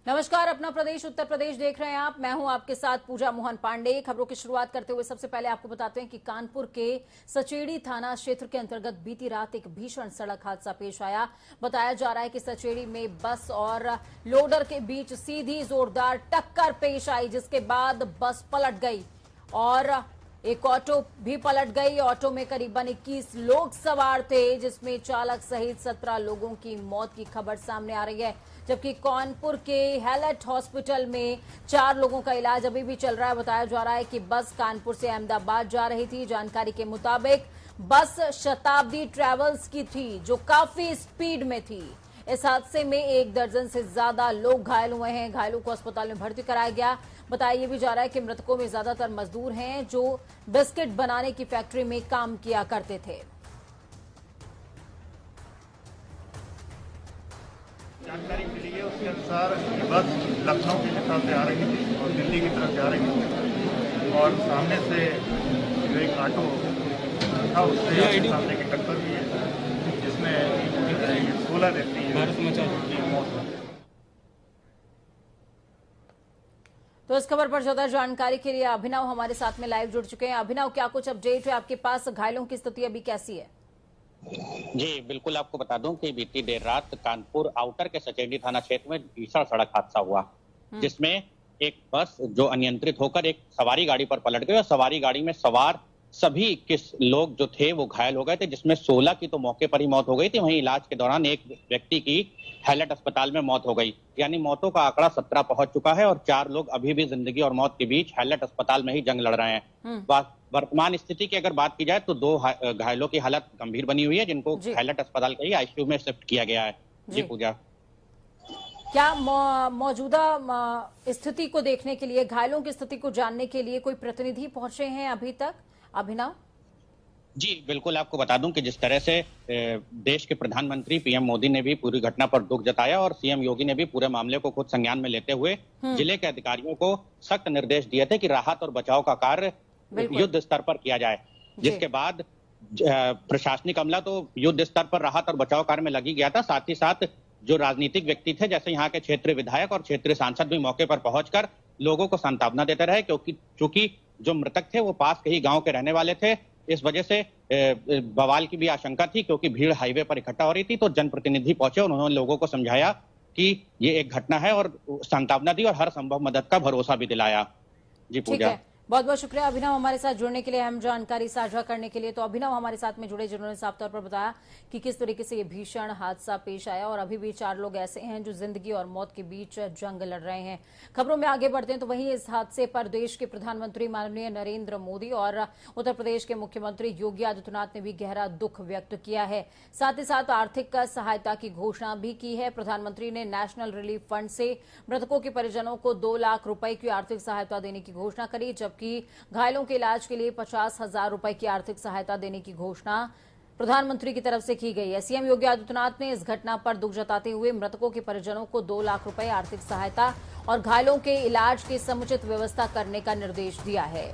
नमस्कार, अपना प्रदेश उत्तर प्रदेश देख रहे हैं आप। मैं हूं आपके साथ पूजा मोहन पांडे। खबरों की शुरुआत करते हुए सबसे पहले आपको बताते हैं कि कानपुर के सचेड़ी थाना क्षेत्र के अंतर्गत बीती रात एक भीषण सड़क हादसा पेश आया। बताया जा रहा है कि सचेड़ी में बस और लोडर के बीच सीधी जोरदार टक्कर पेश आई, जिसके बाद बस पलट गई और एक ऑटो भी पलट गई। ऑटो में करीबन 21 लोग सवार थे, जिसमें चालक सहित 17 लोगों की मौत की खबर सामने आ रही है, जबकि कानपुर के हैलेट हॉस्पिटल में 4 लोगों का इलाज अभी भी चल रहा है। बताया जा रहा है कि बस कानपुर से अहमदाबाद जा रही थी। जानकारी के मुताबिक बस शताब्दी ट्रैवल्स की थी, जो काफी स्पीड में थी। इस हादसे में 1 दर्जन से ज्यादा लोग घायल हुए हैं। घायलों को अस्पताल में भर्ती कराया गया। बताया यह भी जा रहा है कि मृतकों में ज्यादातर मजदूर हैं, जो बिस्किट बनाने की फैक्ट्री में काम किया करते थे। जानकारी मिली है उसके अनुसार बस लखनऊ की तरफ से आ रही थी और दिल्ली की तरफ जा रही थी, और सामने से जो एक ऑटो था उससे सामने की टक्कर हुई है, जिसमें 16 व्यक्ति की मौत हुई। तो इस खबर पर ज्यादा जानकारी के लिए अभिनव हमारे साथ में लाइव जुड़ चुके हैं। अभिनव, क्या कुछ अपडेट है आपके पास? घायलों की स्थिति अभी कैसी है? जी बिल्कुल, आपको बता दूं कि बीती देर रात कानपुर आउटर के सचेड़ी थाना क्षेत्र में भीषण सड़क हादसा हुआ, जिसमें एक बस जो अनियंत्रित होकर एक सवारी गाड़ी पर पलट गई और सवारी गाड़ी में सवार सभी 21 लोग जो थे वो घायल हो गए थे, जिसमें 16 की तो मौके पर ही मौत हो गई थी। वहीं इलाज के दौरान एक व्यक्ति की हैलेट अस्पताल में मौत हो गई, यानी मौतों का आंकड़ा 17 पहुंच चुका है और 4 लोग अभी भी जिंदगी और मौत के बीच हैलेट अस्पताल में ही जंग लड़ रहे हैं। वर्तमान स्थिति की अगर बात की जाए तो 2 घायलों की हालत गंभीर बनी हुई है, जिनको हैलेट अस्पताल के ही आईसीयू में शिफ्ट किया गया है। जी पूजा, क्या मौजूदा स्थिति को देखने के लिए, घायलों की स्थिति को जानने के लिए कोई प्रतिनिधि पहुंचे हैं अभी तक? अभिनव जी बिल्कुल, आपको बता दूं कि जिस तरह से देश के प्रधानमंत्री पीएम मोदी ने भी पूरी घटना पर दुख जताया और सीएम योगी ने भी पूरे मामले को खुद संज्ञान में लेते हुए जिले के अधिकारियों को सख्त निर्देश दिए थे कि राहत और बचाव का कार्य युद्ध स्तर पर किया जाए, जिसके बाद प्रशासनिक अमला तो युद्ध स्तर पर राहत और बचाव कार्य में लगी गया था। साथ ही साथ जो राजनीतिक व्यक्ति थे, जैसे यहाँ के क्षेत्रीय विधायक और क्षेत्रीय सांसद भी मौके पर पहुंचकर लोगों को सांत्वना देते रहे, क्योंकि जो मृतक थे वो पास के ही गांव के रहने वाले थे। इस वजह से बवाल की भी आशंका थी, क्योंकि भीड़ हाईवे पर इकट्ठा हो रही थी। तो जनप्रतिनिधि पहुंचे और उन्होंने लोगों को समझाया कि ये एक घटना है और सांत्वना दी और हर संभव मदद का भरोसा भी दिलाया। जी पूजा, बहुत बहुत शुक्रिया अभिनव हमारे साथ जुड़ने के लिए, अहम जानकारी साझा करने के लिए। तो अभिनव हमारे साथ में जुड़े, जिन्होंने साफ तौर पर बताया कि किस तरीके से ये भीषण हादसा पेश आया और अभी भी 4 लोग ऐसे हैं जो जिंदगी और मौत के बीच जंग लड़ रहे हैं। खबरों में आगे बढ़ते हैं तो वहीं इस हादसे पर देश के प्रधानमंत्री माननीय नरेंद्र मोदी और उत्तर प्रदेश के मुख्यमंत्री योगी आदित्यनाथ ने भी गहरा दुख व्यक्त किया है। साथ ही साथ आर्थिक सहायता की घोषणा भी की है। प्रधानमंत्री ने नेशनल रिलीफ फंड से मृतकों के परिजनों को 2 लाख रुपए की आर्थिक सहायता देने की घोषणा करी, जबकि घायलों के इलाज के लिए 50,000 रुपए की आर्थिक सहायता देने की घोषणा प्रधानमंत्री की तरफ से की गई है। सीएम योगी आदित्यनाथ ने इस घटना पर दुख जताते हुए मृतकों के परिजनों को 2 लाख रुपए आर्थिक सहायता और घायलों के इलाज की समुचित व्यवस्था करने का निर्देश दिया है।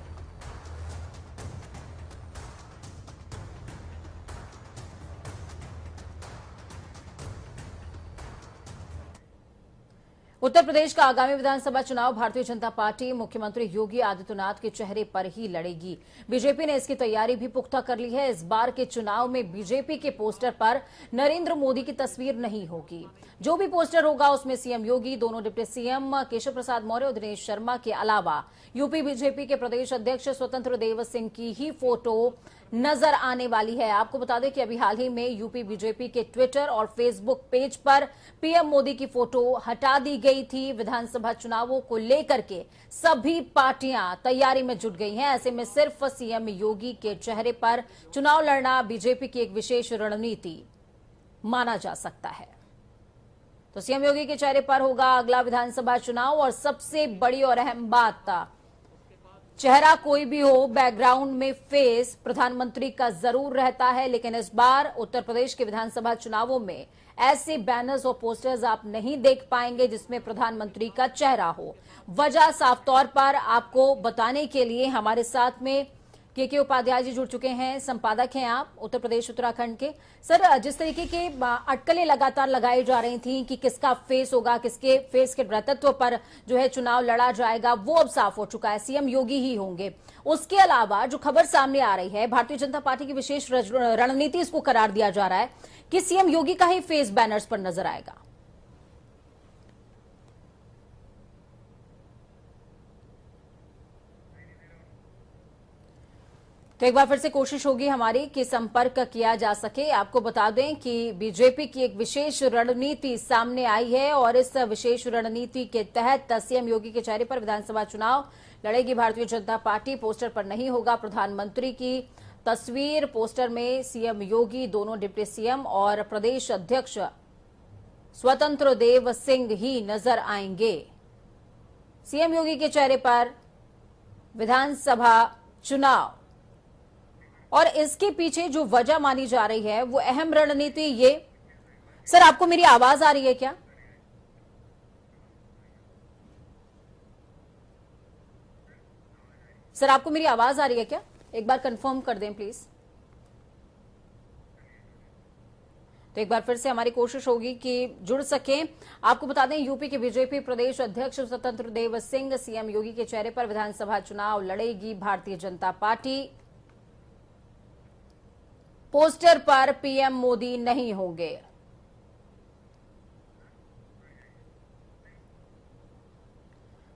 उत्तर प्रदेश का आगामी विधानसभा चुनाव भारतीय जनता पार्टी मुख्यमंत्री योगी आदित्यनाथ के चेहरे पर ही लड़ेगी। बीजेपी ने इसकी तैयारी भी पुख्ता कर ली है। इस बार के चुनाव में बीजेपी के पोस्टर पर नरेंद्र मोदी की तस्वीर नहीं होगी। जो भी पोस्टर होगा उसमें सीएम योगी, दोनों डिप्टी सीएम केशव प्रसाद मौर्य और दिनेश शर्मा के अलावा यूपी बीजेपी के प्रदेश अध्यक्ष स्वतंत्र देव सिंह की ही फोटो नजर आने वाली है। आपको बता दें कि अभी हाल ही में यूपी बीजेपी के ट्विटर और फेसबुक पेज पर पीएम मोदी की फोटो हटा दी गई थी। विधानसभा चुनावों को लेकर के सभी पार्टियां तैयारी में जुट गई हैं। ऐसे में सिर्फ सीएम योगी के चेहरे पर चुनाव लड़ना बीजेपी की एक विशेष रणनीति माना जा सकता है। तो सीएम योगी के चेहरे पर होगा अगला विधानसभा चुनाव। और सबसे बड़ी और अहम बात, चेहरा कोई भी हो, बैकग्राउंड में फेस प्रधानमंत्री का जरूर रहता है। लेकिन इस बार उत्तर प्रदेश के विधानसभा चुनावों में ऐसे बैनर्स और पोस्टर्स आप नहीं देख पाएंगे जिसमें प्रधानमंत्री का चेहरा हो। वजह साफ तौर पर आपको बताने के लिए हमारे साथ में के उपाध्याय जी जुड़ चुके हैं, संपादक हैं आप उत्तर प्रदेश उत्तराखंड के। सर, जिस तरीके के अटकलें लगातार लगाई जा रही थी कि किसका फेस होगा, किसके फेस के नेतृत्व पर जो है चुनाव लड़ा जाएगा, वो अब साफ हो चुका है, सीएम योगी ही होंगे। उसके अलावा जो खबर सामने आ रही है, भारतीय जनता पार्टी की विशेष रणनीति इसको करार दिया जा रहा है कि सीएम योगी का ही फेस बैनर्स पर नजर आएगा। तो एक बार फिर से कोशिश होगी हमारी कि संपर्क किया जा सके। आपको बता दें कि बीजेपी की एक विशेष रणनीति सामने आई है और इस विशेष रणनीति के तहत सीएम योगी के चेहरे पर विधानसभा चुनाव लड़ेगी भारतीय जनता पार्टी। पोस्टर पर नहीं होगा प्रधानमंत्री की तस्वीर, पोस्टर में सीएम योगी, दोनों डिप्टी सीएम और प्रदेश अध्यक्ष स्वतंत्र देव सिंह ही नजर आएंगे। सीएम योगी के चेहरे पर विधानसभा चुनाव, और इसके पीछे जो वजह मानी जा रही है वो अहम रणनीति ये। सर, आपको मेरी आवाज आ रही है क्या? सर, आपको मेरी आवाज आ रही है क्या? एक बार कंफर्म कर दें प्लीज। तो एक बार फिर से हमारी कोशिश होगी कि जुड़ सकें। आपको बता दें, यूपी के बीजेपी प्रदेश अध्यक्ष स्वतंत्र देव सिंह, सीएम योगी के चेहरे पर विधानसभा चुनाव लड़ेगी भारतीय जनता पार्टी। पोस्टर पर पीएम मोदी नहीं होंगे।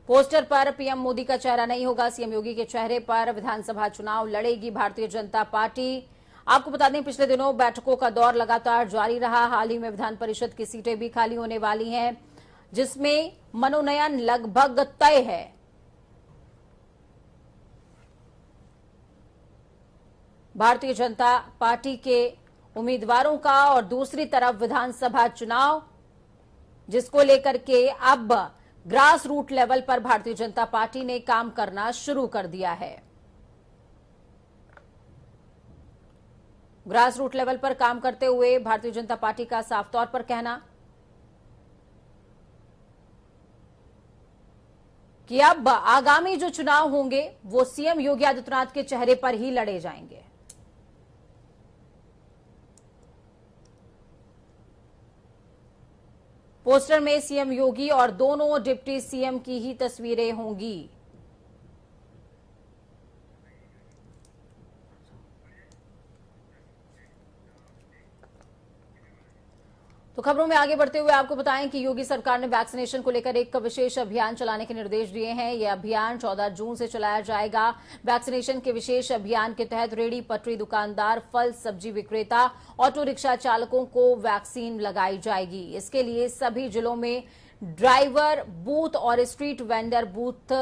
पोस्टर पर पीएम मोदी का चेहरा नहीं होगा। सीएम योगी के चेहरे पर विधानसभा चुनाव लड़ेगी भारतीय जनता पार्टी। आपको बता दें, पिछले दिनों बैठकों का दौर लगातार जारी रहा। हाल ही में विधान परिषद की सीटें भी खाली होने वाली हैं, जिसमें मनोनयन लगभग तय है। भारतीय जनता पार्टी के उम्मीदवारों का, और दूसरी तरफ विधानसभा चुनाव, जिसको लेकर के अब ग्रास रूट लेवल पर भारतीय जनता पार्टी ने काम करना शुरू कर दिया है। ग्रास रूट लेवल पर काम करते हुए भारतीय जनता पार्टी का साफ तौर पर कहना कि अब आगामी जो चुनाव होंगे वो सीएम योगी आदित्यनाथ के चेहरे पर ही लड़े जाएंगे। पोस्टर में सीएम योगी और दोनों डिप्टी सीएम की ही तस्वीरें होंगी। तो खबरों में आगे बढ़ते हुए आपको बताएं कि योगी सरकार ने वैक्सीनेशन को लेकर एक विशेष अभियान चलाने के निर्देश दिए हैं। यह अभियान 14 जून से चलाया जाएगा। वैक्सीनेशन के विशेष अभियान के तहत रेहड़ी पटरी दुकानदार, फल सब्जी विक्रेता, ऑटो रिक्शा चालकों को वैक्सीन लगाई जाएगी। इसके लिए सभी जिलों में ड्राइवर बूथ और स्ट्रीट वेंडर बूथ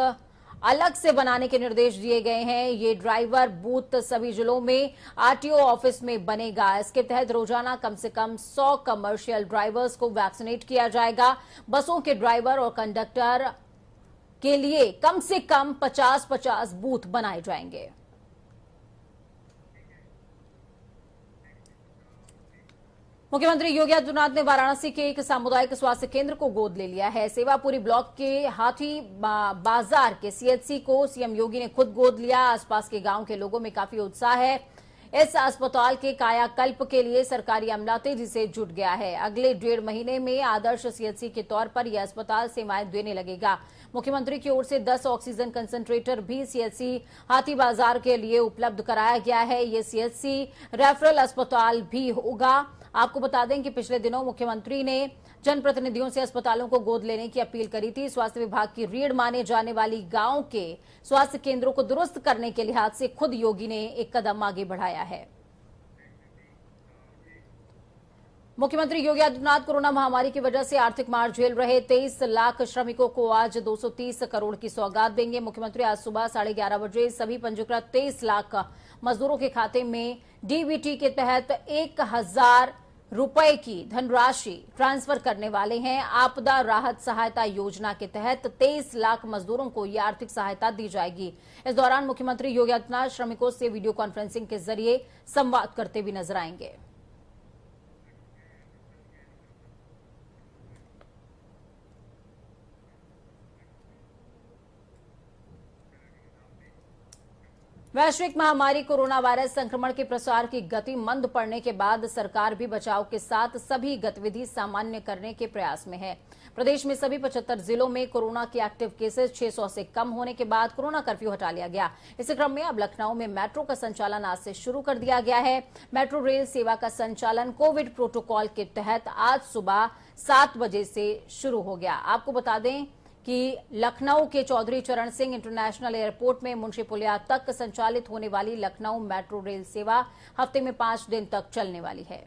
अलग से बनाने के निर्देश दिए गए हैं। ये ड्राइवर बूथ सभी जिलों में आरटीओ ऑफिस में बनेगा। इसके तहत रोजाना कम से कम 100 कमर्शियल ड्राइवर्स को वैक्सीनेट किया जाएगा। बसों के ड्राइवर और कंडक्टर के लिए कम से कम 50-50 बूथ बनाए जाएंगे। मुख्यमंत्री योगी आदित्यनाथ ने वाराणसी के एक सामुदायिक स्वास्थ्य केंद्र को गोद ले लिया है। सेवापुरी ब्लॉक के हाथी बाजार के सीएचसी को सीएम योगी ने खुद गोद लिया। आसपास के गांव के लोगों में काफी उत्साह है। इस अस्पताल के कायाकल्प के लिए सरकारी अमला तेजी से जुट गया है। अगले 1.5 महीने में आदर्श सीएचसी के तौर पर यह अस्पताल सेवाएं देने लगेगा। मुख्यमंत्री की ओर से 10 ऑक्सीजन कंसंट्रेटर भी सीएचसी हाथी बाजार के लिए उपलब्ध कराया गया है। ये सीएचसी रेफरल अस्पताल भी होगा। आपको बता दें कि पिछले दिनों मुख्यमंत्री ने जनप्रतिनिधियों से अस्पतालों को गोद लेने की अपील करी थी। स्वास्थ्य विभाग की रीढ़ माने जाने वाली गांव के स्वास्थ्य केंद्रों को दुरुस्त करने के लिहाज से खुद योगी ने एक कदम आगे बढ़ाया है। मुख्यमंत्री योगी आदित्यनाथ कोरोना महामारी की वजह से आर्थिक मार झेल रहे 23 लाख श्रमिकों को आज 230 करोड़ की सौगात देंगे। मुख्यमंत्री आज सुबह 11:30 बजे सभी पंजीकृत 23 लाख मजदूरों के खाते में डीबीटी के तहत 1000 रुपए की धनराशि ट्रांसफर करने वाले हैं। आपदा राहत सहायता योजना के तहत 23 लाख मजदूरों को यह आर्थिक सहायता दी जाएगी। इस दौरान मुख्यमंत्री योगी आदित्यनाथ श्रमिकों से वीडियो कॉन्फ्रेंसिंग के जरिए संवाद करते भी नजर आएंगे। वैश्विक महामारी कोरोना वायरस संक्रमण के प्रसार की गति मंद पड़ने के बाद सरकार भी बचाव के साथ सभी गतिविधि सामान्य करने के प्रयास में है। प्रदेश में सभी 75 जिलों में कोरोना के एक्टिव केसेस 600 से कम होने के बाद कोरोना कर्फ्यू हटा लिया गया। इसी क्रम में अब लखनऊ में मेट्रो का संचालन आज से शुरू कर दिया गया है। मेट्रो रेल सेवा का संचालन कोविड प्रोटोकॉल के तहत आज सुबह 7 बजे से शुरू हो गया। आपको बता दें कि लखनऊ के चौधरी चरण सिंह इंटरनेशनल एयरपोर्ट में मुंशी पुलिया तक संचालित होने वाली लखनऊ मेट्रो रेल सेवा हफ्ते में 5 दिन तक चलने वाली है।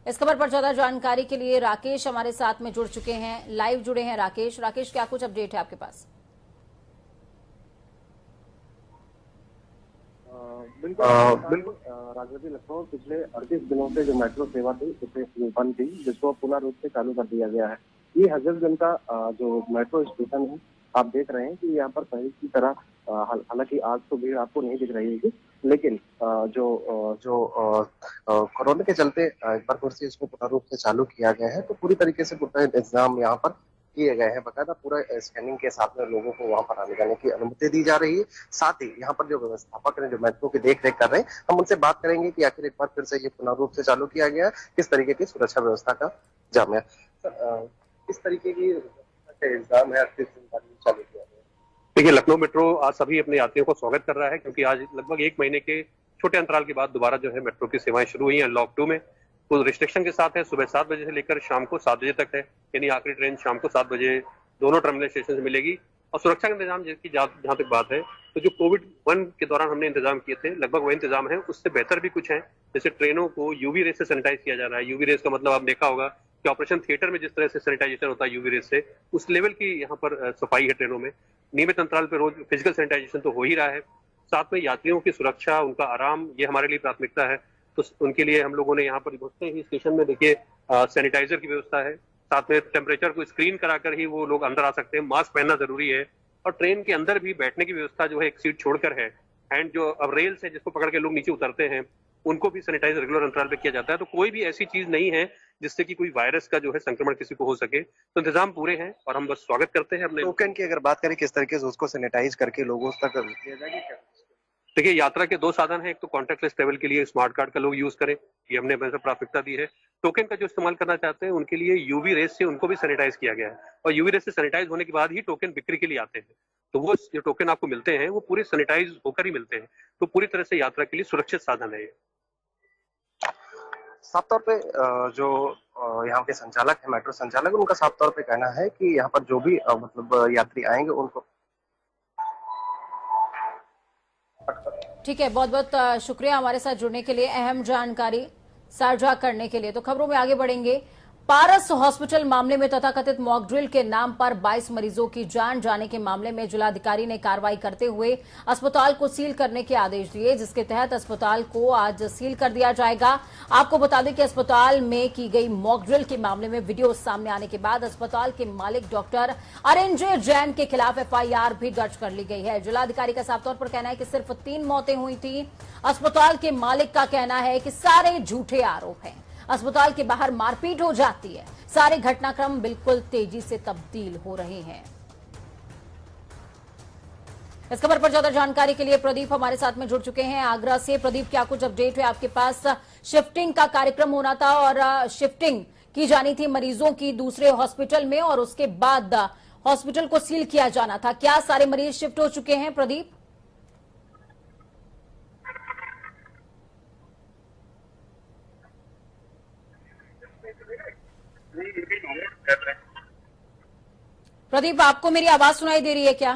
इस खबर पर ज्यादा जानकारी के लिए राकेश हमारे साथ में जुड़ चुके हैं, लाइव जुड़े हैं। राकेश, क्या कुछ अपडेट है आपके पास? बिल्कुल राजधानी लखनऊ पिछले 38 दिनों से जो मेट्रो सेवा थी उसे बंद थी, जिसको पुनः रूप से चालू कर दिया गया है। ये हजरतगंज का जो मेट्रो स्टेशन है, आप देख रहे हैं कि यहाँ पर पहले की तरह हालांकि आज तो भीड़ आपको नहीं दिख रही है, लेकिन जो कोरोना के चलते एक बार फिर से इसको पूर्ण रूप से चालू किया गया है। तो पूरी तरीके से पूरा इंतजाम यहाँ पर किए गए हैं। बकायदा पूरा स्कैनिंग के साथ में लोगों को वहाँ पर आने जाने की अनुमति दी जा रही है। साथ ही यहाँ पर जो व्यवस्थापक हैं, जो मेट्रो की देख रेख कर रहे हैं, हम उनसे बात करेंगे कि आखिर एक बार फिर से ये पुनः रूप से चालू किया गया है, किस तरीके की सुरक्षा व्यवस्था का जाम है, किस तरीके की इंतजाम है चालू किया गया। देखिए, लखनऊ मेट्रो आज सभी अपने यात्रियों को स्वागत कर रहा है, क्योंकि आज लगभग 1 महीने के छोटे अंतराल के बाद दोबारा जो है मेट्रो की सेवाएं शुरू हुई हैं अनलॉक 2 में। तो रिस्ट्रिक्शन के साथ है, सुबह 7 बजे से लेकर शाम को 7 बजे तक है, यानी आखिरी ट्रेन शाम को 7 बजे दोनों टर्मिनल स्टेशन से मिलेगी। और सुरक्षा का इंतजाम की जहाँ तक बात है, तो जो कोविड-1 के दौरान हमने इंतजाम किए थे, लगभग वही इंतजाम है, उससे बेहतर भी कुछ है। जैसे ट्रेनों को यूवी रेस से सैनिटाइज किया जा रहा है। यूवी रेस का मतलब आपने देखा होगा कि ऑपरेशन थिएटर में जिस तरह से सैनिटाइजेशन होता है यूवी रेस से, उस लेवल की यहाँ पर सफाई है ट्रेनों में। नियमित अंतराल पर रोज फिजिकल सैनिटाइजेशन तो हो ही रहा है। साथ में यात्रियों की सुरक्षा, उनका आराम, ये हमारे लिए प्राथमिकता है। तो उनके लिए हम लोगों ने यहाँ पर घुसते ही स्टेशन में देखिए सैनिटाइजर की व्यवस्था है। साथ में टेम्परेचर को स्क्रीन कराकर ही वो लोग अंदर आ सकते हैं। मास्क पहनना जरूरी है। और ट्रेन के अंदर भी बैठने की व्यवस्था जो है एक सीट छोड़कर है। एंड जो अब रेल से जिसको पकड़ के लोग नीचे उतरते हैं, उनको भी सैनिटाइज रेगुलर अंतराल पे किया जाता है। तो कोई भी ऐसी चीज नहीं है जिससे कि कोई वायरस का जो है संक्रमण किसी को हो सके। तो इंतजाम पूरे हैं और हम बस स्वागत करते हैं अपने। टोकन की अगर बात करें, किस तरीके से उसको सैनिटाइज करके लोगों तक दिया जाएगा क्या? देखिए, यात्रा के 2 साधन हैं। एक तो कॉन्टैक्टलेस ट्रेवल के लिए स्मार्ट कार्ड का लोग यूज करें, ये हमने प्राथमिकता दी है। टोकन का जो इस्तेमाल करना चाहते हैं, उनके लिए यूवी रेस से उनको भी सैनिटाइज किया गया है। और यूवी रेस से सैनिटाइज होने के बाद ही टोकन बिक्री के लिए आते हैं। तो वो जो टोकन आपको मिलते हैं, वो पूरे सैनिटाइज होकर ही मिलते हैं। तो पूरी तरह से यात्रा के लिए सुरक्षित साधन है ये। साफ तौर पे जो यहाँ के संचालक है, मेट्रो संचालक, उनका साफ तौर पे कहना है कि यहाँ पर जो भी मतलब यात्री आएंगे उनको। ठीक है, बहुत बहुत शुक्रिया हमारे साथ जुड़ने के लिए, अहम जानकारी साझा करने के लिए। तो खबरों में आगे बढ़ेंगे। पारस हॉस्पिटल मामले में तथाकथित मॉक ड्रिल के नाम पर 22 मरीजों की जान जाने के मामले में जिलाधिकारी ने कार्रवाई करते हुए अस्पताल को सील करने के आदेश दिए, जिसके तहत अस्पताल को आज सील कर दिया जाएगा। आपको बता दें कि अस्पताल में की गई मॉक ड्रिल के मामले में वीडियो सामने आने के बाद अस्पताल के मालिक डॉक्टर अरिंजय जैन के खिलाफ FIR भी दर्ज कर ली गई है। जिलाधिकारी का साफ तौर पर कहना है कि सिर्फ 3 मौतें हुई थी। अस्पताल के मालिक का कहना है कि सारे झूठे आरोप हैं। अस्पताल के बाहर मारपीट हो जाती है। सारे घटनाक्रम बिल्कुल तेजी से तब्दील हो रहे हैं। इस खबर पर ज्यादा जानकारी के लिए प्रदीप हमारे साथ में जुड़ चुके हैं आगरा से। प्रदीप, क्या कुछ अपडेट है आपके पास? शिफ्टिंग का कार्यक्रम होना था और शिफ्टिंग की जानी थी मरीजों की दूसरे हॉस्पिटल में, और उसके बाद हॉस्पिटल को सील किया जाना था। क्या सारे मरीज शिफ्ट हो चुके हैं प्रदीप? प्रदीप, आपको मेरी आवाज सुनाई दे रही है क्या?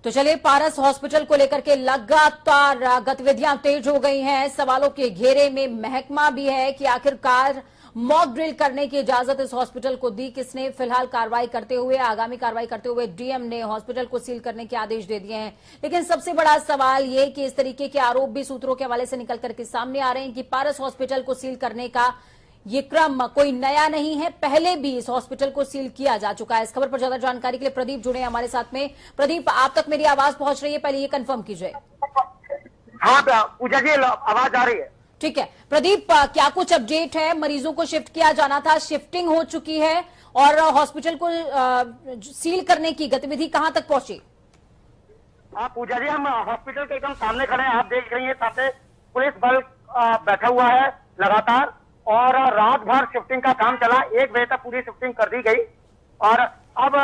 तो चलिए, पारस हॉस्पिटल को लेकर के लगातार गतिविधियां तेज हो गई हैं। सवालों के घेरे में महकमा भी है कि आखिरकार मॉक ड्रिल करने की इजाजत इस हॉस्पिटल को दी किसने। फिलहाल आगामी कार्रवाई करते हुए डीएम ने हॉस्पिटल को सील करने के आदेश दे दिए हैं। लेकिन सबसे बड़ा सवाल ये कि इस तरीके के आरोप भी सूत्रों के हवाले से निकल करके सामने आ रहे हैं कि पारस हॉस्पिटल को सील करने का ये क्रम कोई नया नहीं है, पहले भी इस हॉस्पिटल को सील किया जा चुका है। इस खबर पर ज्यादा जानकारी के लिए प्रदीप जुड़े हैं हमारे साथ में। प्रदीप, आप तक मेरी आवाज पहुंच रही है? पहले ये कंफर्म कीजिए। हाँ पूजा जी, आवाज आ रही है। ठीक है प्रदीप, क्या कुछ अपडेट है? मरीजों को शिफ्ट किया जाना था, शिफ्टिंग हो चुकी है और हॉस्पिटल को सील करने की गतिविधि कहां तक पहुंची? हाँ पूजा जी, हम हॉस्पिटल के एकदम सामने खड़े हैं। आप देख रही हैं सामने पुलिस बल बैठा हुआ है लगातार, और रात भर शिफ्टिंग का काम चला। 1 बजे तक पूरी शिफ्टिंग कर दी गई, और अब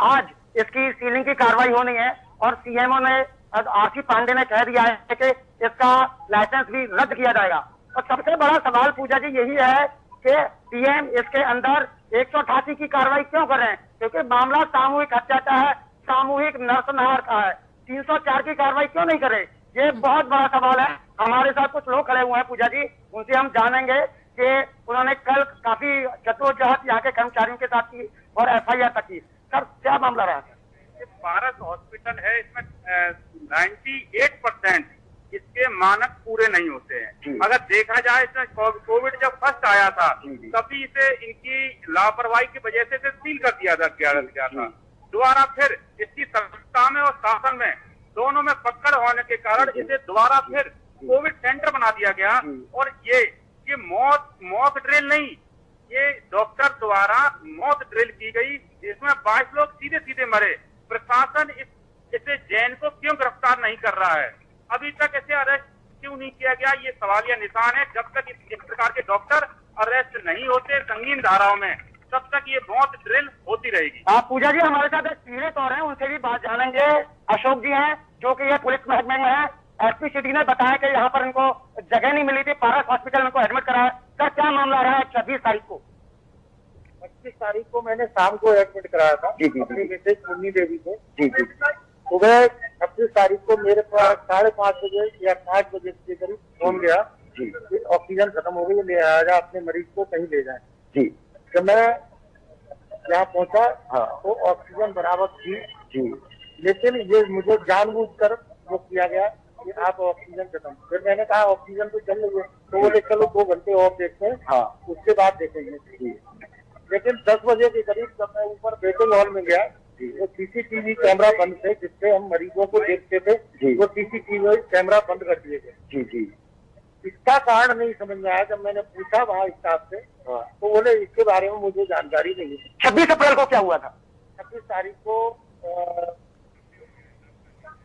आज इसकी सीलिंग की कार्रवाई होनी है। और सीएमओ ने, आरसी पांडे ने कह दिया है कि इसका लाइसेंस भी रद्द किया जाएगा। और सबसे बड़ा सवाल पूजा जी यही है कि पीएम इसके अंदर 188 की कार्रवाई क्यों कर रहे हैं? क्योंकि मामला सामूहिक हत्या का है, सामूहिक नरसंहार का है। 304 की कार्रवाई क्यों नहीं करे? ये बहुत बड़ा सवाल है। हमारे साथ कुछ लोग खड़े हुए हैं पूजा जी, उनसे हम जानेंगे कि उन्होंने कल काफी जद्दोजहद यहाँ के कर्मचारियों के साथ की और एफआईआर तक की। सर, क्या मामला रहा? पारस हॉस्पिटल है, इसमें 98% इसके मानक पूरे नहीं होते हैं। अगर देखा जाए, इसमें कोविड जब फर्स्ट आया था तभी इसे इनकी लापरवाही की वजह से सील कर दिया था। दोबारा फिर इसकी सत्ता में और शासन में दोनों में पकड़ होने के कारण इसे दोबारा फिर कोविड सेंटर बना दिया गया। और ये मौत ड्रिल नहीं, ये डॉक्टर द्वारा मौत ड्रिल की गई, जिसमें 22 लोग सीधे सीधे मरे। प्रशासन इसे जैन को क्यों गिरफ्तार नहीं कर रहा है? अभी तक इसे अरेस्ट क्यों नहीं किया गया? ये सवालिया निशान है। जब तक इस प्रकार के डॉक्टर अरेस्ट नहीं होते संगीन धाराओं में, तब तक ये मौत ड्रिल होती रहेगी। पूजा जी, हमारे साथ एक पीड़ित और हैं, उनसे भी बात जानेंगे। अशोक जी हैं, जो कि ये पुलिस महकमे में है। एसपी सिटी ने बताया कि यहाँ पर इनको जगह नहीं मिली थी, पारस हॉस्पिटल में इनको एडमिट कराया। सर, क्या मामला रहा है? 26 तारीख को 25 तारीख को मैंने शाम को एडमिट कराया था अपनी मिसेज मुन्नी देवी को। सुबह 26 तारीख को मेरे पास 5:30 बजे या 5 बजे के करीब फोन गया कि ऑक्सीजन खत्म हो गई, ले आया अपने मरीज को कहीं ले जाए। जब मैं यहाँ पहुंचा तो ऑक्सीजन बराबर थी, लेकिन ये मुझे जानबूझकर वो किया गया कि आप ऑक्सीजन खत्म। फिर मैंने कहा ऑक्सीजन तो चल रही है, तो बोले चलो 2 घंटे और देखते हैं, उसके बाद देखेंगे। लेकिन 10 बजे के करीब जब मैं ऊपर वेटिंग हॉल में गया तो सीसीटीवी कैमरा बंद थे, जिससे हम मरीजों को देखते थे, वो सीसीटीवी कैमरा बंद कर दिए गए। इसका कारण नहीं समझ में आया। जब मैंने पूछा वहाँ स्टाफ से, तो बोले इसके बारे में मुझे जानकारी नहीं है। 26 अप्रैल को क्या हुआ था? 26 तारीख को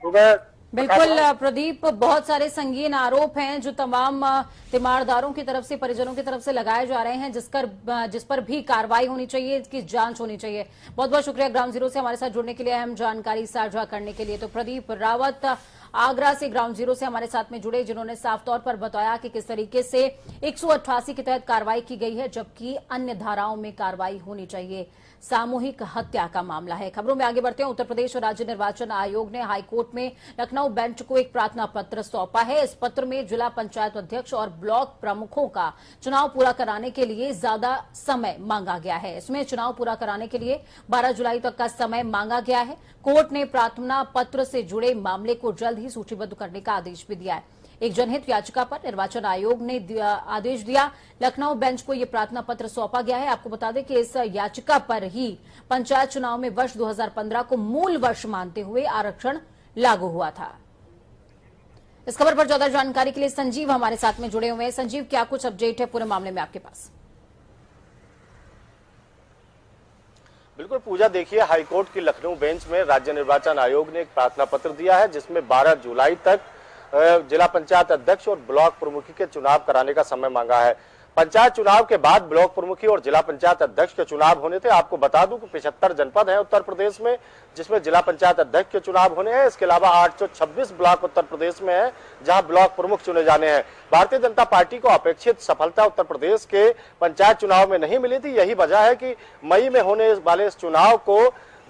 सुबह। बिल्कुल प्रदीप, बहुत सारे संगीन आरोप हैं जो तमाम तीमारदारों की तरफ से, परिजनों की तरफ से लगाए जा रहे हैं, जिस पर भी कार्रवाई होनी चाहिए, इसकी जांच होनी चाहिए। बहुत बहुत शुक्रिया ग्राउंड जीरो से हमारे साथ जुड़ने के लिए, अहम जानकारी साझा करने के लिए। तो प्रदीप रावत आगरा से ग्राउंड जीरो से हमारे साथ में जुड़े, जिन्होंने साफ तौर पर बताया कि किस तरीके से 188 के तहत कार्रवाई की गई है, जबकि अन्य धाराओं में कार्रवाई होनी चाहिए। सामूहिक हत्या का मामला है। खबरों में आगे बढ़ते हैं। उत्तर प्रदेश राज्य निर्वाचन आयोग ने हाईकोर्ट में लखनऊ बेंच को एक प्रार्थना पत्र सौंपा है। इस पत्र में जिला पंचायत अध्यक्ष और ब्लॉक प्रमुखों का चुनाव पूरा कराने के लिए ज्यादा समय मांगा गया है। इसमें चुनाव पूरा कराने के लिए 12 जुलाई तक का समय मांगा गया है। कोर्ट ने प्रार्थना पत्र से जुड़े मामले को जल्द ही सूचीबद्ध करने का आदेश भी दिया है। एक जनहित याचिका पर निर्वाचन आयोग ने आदेश दिया। लखनऊ बेंच को यह प्रार्थना पत्र सौंपा गया है। आपको बता दें कि इस याचिका पर ही पंचायत चुनाव में वर्ष 2015 को मूल वर्ष मानते हुए आरक्षण लागू हुआ था। इस खबर पर ज्यादा जानकारी के लिए संजीव हमारे साथ में जुड़े हुए हैं। संजीव, क्या कुछ अपडेट है पूरे मामले में आपके पास? बिल्कुल पूजा, देखिए हाईकोर्ट की लखनऊ बेंच में राज्य निर्वाचन आयोग ने एक प्रार्थना पत्र दिया है, जिसमें 12 जुलाई तक जिला पंचायत अध्यक्ष और ब्लॉक प्रमुखी के चुनाव कराने का समय मांगा है। पंचायत चुनाव के बाद ब्लॉक प्रमुखी और जिला पंचायत अध्यक्ष के चुनाव होने थे। आपको बता दूं कि 75 जनपद हैं उत्तर प्रदेश में, जिसमें जिला पंचायत अध्यक्ष के चुनाव होने हैं। इसके अलावा 826 ब्लॉक उत्तर प्रदेश में है, जहां ब्लॉक प्रमुख चुने जाने हैं। भारतीय जनता पार्टी को अपेक्षित सफलता उत्तर प्रदेश के पंचायत चुनाव में नहीं मिली थी। यही वजह है कि मई में होने वाले इस चुनाव को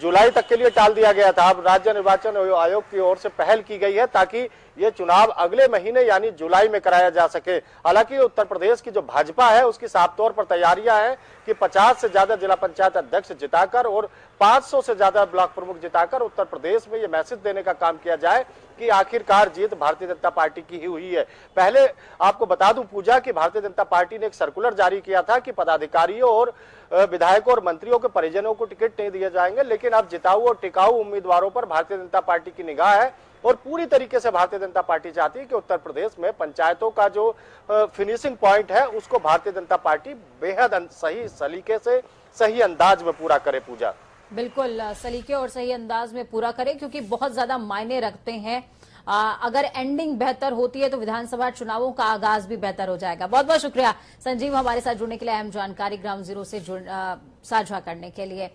जुलाई तक के लिए टाल दिया गया था। अब राज्य निर्वाचन आयोग की ओर से पहल की गई है ताकि ये चुनाव अगले महीने यानी जुलाई में कराया जा सके। हालांकि उत्तर प्रदेश की जो भाजपा है उसकी साफ तौर पर तैयारियां हैं कि 50 से ज्यादा जिला पंचायत अध्यक्ष जिताकर और 500 से ज्यादा ब्लॉक प्रमुख जिताकर उत्तर प्रदेश में ये मैसेज देने का काम किया जाए कि आखिरकार जीत भारतीय जनता पार्टी की ही हुई है। पहले आपको बता दूं पूजा कि भारतीय जनता पार्टी ने एक सर्कुलर जारी किया था कि पदाधिकारियों और विधायकों और मंत्रियों के परिजनों को टिकट नहीं दिए जाएंगे, लेकिन अब जिताऊ और टिकाऊ उम्मीदवारों पर भारतीय जनता पार्टी की निगाह है और पूरी तरीके से भारतीय जनता पार्टी चाहती है कि उत्तर प्रदेश में पंचायतों का जो फिनिशिंग पॉइंट है उसको भारतीय जनता पार्टी बेहद सही सलीके से सही अंदाज में पूरा करे। पूजा बिल्कुल सलीके और सही अंदाज में पूरा करे, क्योंकि बहुत ज्यादा मायने रखते हैं। अगर एंडिंग बेहतर होती है तो विधानसभा चुनावों का आगाज भी बेहतर हो जाएगा। बहुत बहुत शुक्रिया संजीव हमारे साथ जुड़ने के लिए, अहम जानकारी ग्राउंड जीरो से साझा करने के लिए।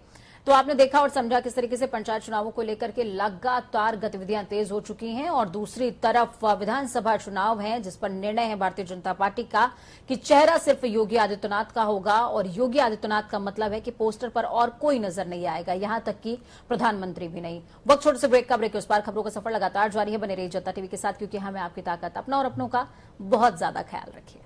तो आपने देखा और समझा किस तरीके से पंचायत चुनावों को लेकर के लगातार गतिविधियां तेज हो चुकी हैं और दूसरी तरफ विधानसभा चुनाव हैं जिस पर निर्णय है भारतीय जनता पार्टी का कि चेहरा सिर्फ योगी आदित्यनाथ का होगा। और योगी आदित्यनाथ का मतलब है कि पोस्टर पर और कोई नजर नहीं आएगा, यहां तक कि प्रधानमंत्री भी नहीं। वक्त छोटे से ब्रेक का, ब्रेक के उस पार खबरों का सफर लगातार जारी है। बने रहिए जनता टीवी के साथ, क्योंकि हमें आपकी ताकत, अपना और अपनों का बहुत ज्यादा ख्याल रखिए।